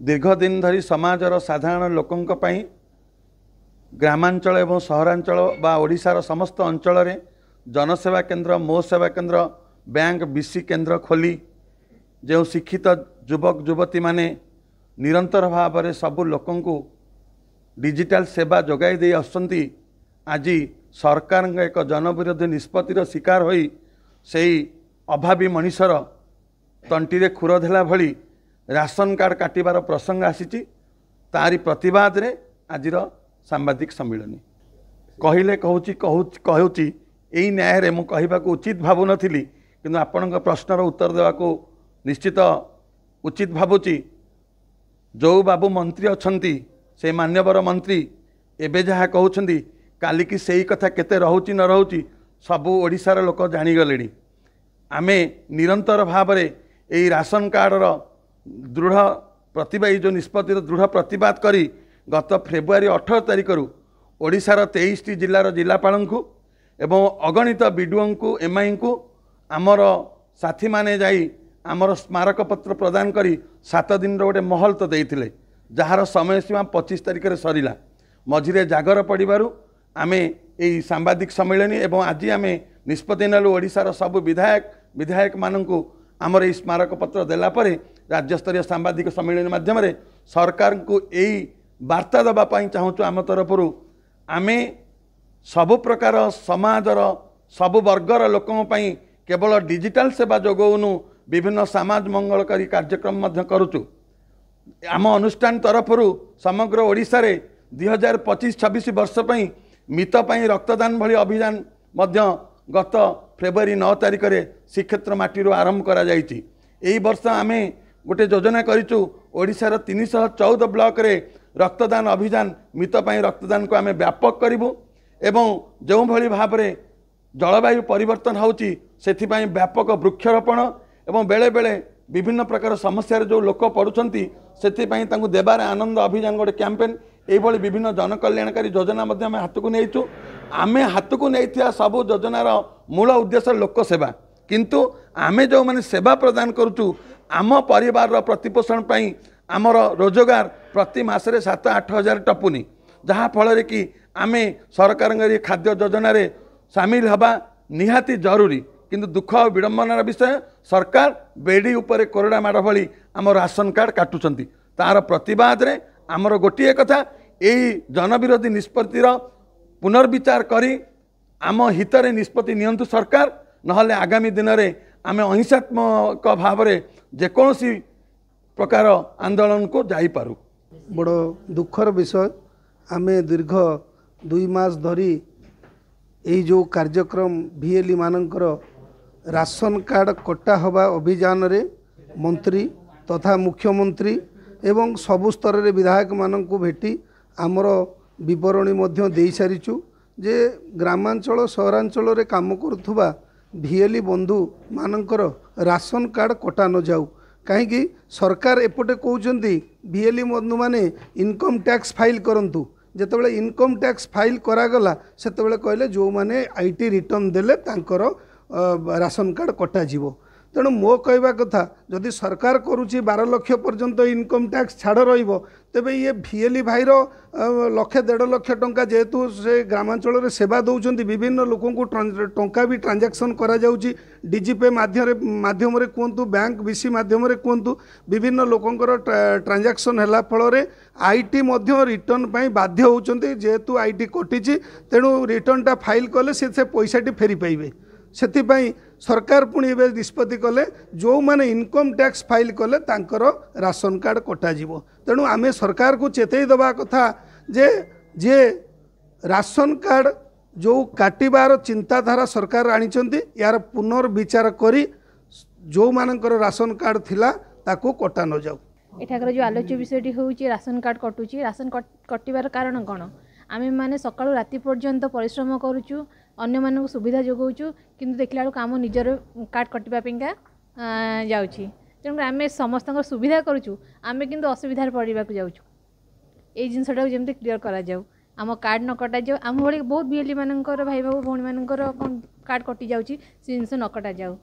दीर्घ दिन धरी समाजर साधारण लोकंक पई ग्रामांचल एवं सहरांचल बा ओडिशार समस्त अंचल रे जनसेवा केन्द्र मो सेवा केन्द्र बैंक बीसी केन्द्र खोली जो शिक्षित युवक युवती माने निरंतर भाव में सबू लोकंकु डिजिटल सेवा जोगाई दे आसुंती। आज सरकार एक जनविरोधी निष्पत्तिर शिकार होई से अभावी मनीषर तंटी खुर देला भली राशन कार्ड काटिबार प्रसंग आसीची। तारी प्रतिवाद रे आजिर सांबादिक सम्मिलन कहले कहूची यही न्याय रे मु कहबाक उचित भावु नथिली, किंतु आपनक प्रश्नर उत्तर देवाको निश्चित उचित भावुची। जो बाबू मंत्री अछंती से मान्यवर मंत्री एबे जहाँ कहउछंती काली की सही कथा केते रहउची न रहउची सबू ओडिशार लोक जानिगलेनी। आमे निरंतर भाव में यही राशन कार्डर दृढ़ प्रतिवादी जो निष्पत्तिर दृढ़ प्रतिवाद करी गत फेब्रुआरी 18 तारिख ओडिशार 23 जिलार जिलापाल को एवं अगणित बीडीओ को एमआई को आमर साथी माने जाई आमर स्मारक पत्र प्रदान करी 7 दिन गोटे महल तो देइथिले, जार समय सीमा 25 तारिख रे सरिला। मझिरे जागर पड़ू आमे यही सांबादिक सम्मेलन एवं आज आमे निष्पत्ति नेलु ओडिशार सब विधायक माननकु आमर यही स्मारक पत्र देला परे राज्यस्तरीय सांबादिक सम्मेलन माध्यम सरकार को यही वार्ता देवाई चाहूँ। आम तरफ आमे सबु प्रकार समाजर सबु वर्गर लोकों पई केवल डिजिटल सेवा जोगौनु विभिन्न समाज मंगलकारी कार्यक्रम करुचु। आम अनुष्ठान तरफ समग्र ओडिशा रे 2025-26 वर्ष पई मित पई रक्तदान भली अभियान गत फेब्रुआरी 9 तारिख रे श्रीक्षेत्र माटी आरंभ करा जायछि। एही वर्ष आमे गोटे योजना करिचु ओडिशार 314 ब्लॉक रे रक्तदान अभियान मित पई रक्तदान को आमे व्यापक करिवु एवं जो भली भाव में जलवायु परिवर्तन होउची सेथिपाई व्यापक वृक्षरोपण एवं बेले बेले विभिन्न प्रकार समस्या जो लोक पड़ुछंती सेथिपाई तांकु देबार आनंद अभियान गोटे कैंपेन एभली विभिन्न जनकल्याणकारी योजना आम हाथ को नहींचु। आम हाथ को नहीं सब योजनार मूल उद्देश्य लोक सेवा, किंतु आमे जो माने सेवा प्रदान करुचु आम परिवार प्रतिपोषण पाई आमर रोजगार प्रति मासरे 7-8 हजार टपुनी, जहाँ फल कि आमे सरकार खाद्य योजना रे सामिल हवा निहाती जरूरी। किंतु दुख और विडंबनार विषय सरकार बेड़ी उपरे कोरडा माड़ भली आम राशन कार्ड काटुचंती। तार प्रतिवाद रे आमर गोटे कथा यही जनविरोधी निष्पत्तिर पुनर्विचार करी आम हितरे निष्पत्ति नियंतु सरकार, नहले आगामी दिन में आम अहिंसात्मक भाव में जेकोसी प्रकार आंदोलन को जाईपारू। बड़ दुखर विषय आमे दीर्घ 2 मास धरी यही जो कार्यक्रम भिएली मानकर राशन कार्ड कटा हवा अभियान रे मंत्री तथा मुख्यमंत्री एवं सबु स्तर रे विधायक मानन को भेटी आमर विवरणी मध्य दे सारिचु जे ग्रामांचल सहरांचल रे काम करुथुबा भिएली बंधु मानकर राशन कार्ड कटा न जाऊ। कहीं सरकार एपटे कहउचंती भिएली बंधु माने इनकम टैक्स फाइल करंतु। जेतेबेले इनकम टैक्स फाइल करागला सेतेबेले कहले जो माने आईटी रिटर्न देले तांकर राशन कार्ड कटा जीवो। तेणु मो कहवा कथा जदि सरकार करुच्ची 12 लाख पर्यंत इनकम टैक्स छाड़ रहिबो तेबे ये भिएली भाईर 1.5 लाख टंका जेहेतु से ग्रामांचल रे सेवा दौरान विभिन्न लोक टंका भी ट्रांजैक्शन करा जाउची डीजीपे माध्यम रे कहतु बैंक बीसी माध्यम रे कहतु विभिन्न लोकंकर ट्रांजैक्शन हैला फल रे आईटी मध्य रिटर्न पाई बाध्य होउचंती। जेहेतु आईटी कटिची तेणु रिटर्नटा फाइल कले से पैसाटी फेरी पाइबे। सेथिपाई सरकार पुणी ए निष्पत्ति कले जो माने इनकम टैक्स फाइल कले तांकर राशन कार्ड कटा जीवो। तेणु आमे सरकार को चेतई दबा कथा जे राशन कार्ड जो काटिबार चिंताधारा सरकार आनिचंती यार पुनर्विचार करी जो मानकर राशन कार्ड थिला ताको कटा न जाऊ। एठाकर जो आलोच्य विषयटी होउची राशन कार्ड कटुची। राशन कटिबार कारण कौन? आमे माने सकाळु राति पर्यंत परिश्रम करूचु अन्य मानक सुविधा जोगाउचु, किंतु देखला बेलू आम निजर कार्ड कटिबा पिंका जाउची। तेणु आमे समस्त सुविधा करूचु आमे किंतु असुविधार पड़ाक जाउचु। ए जिनसटा जमती क्लियर करा जाऊ आम कार्ड न कटा जाऊ। आम भाई बहुत भिएली मानकर भाई भाई भौणी मानकर कार्ड कटि जाउची से जिनस न कटा जाऊ।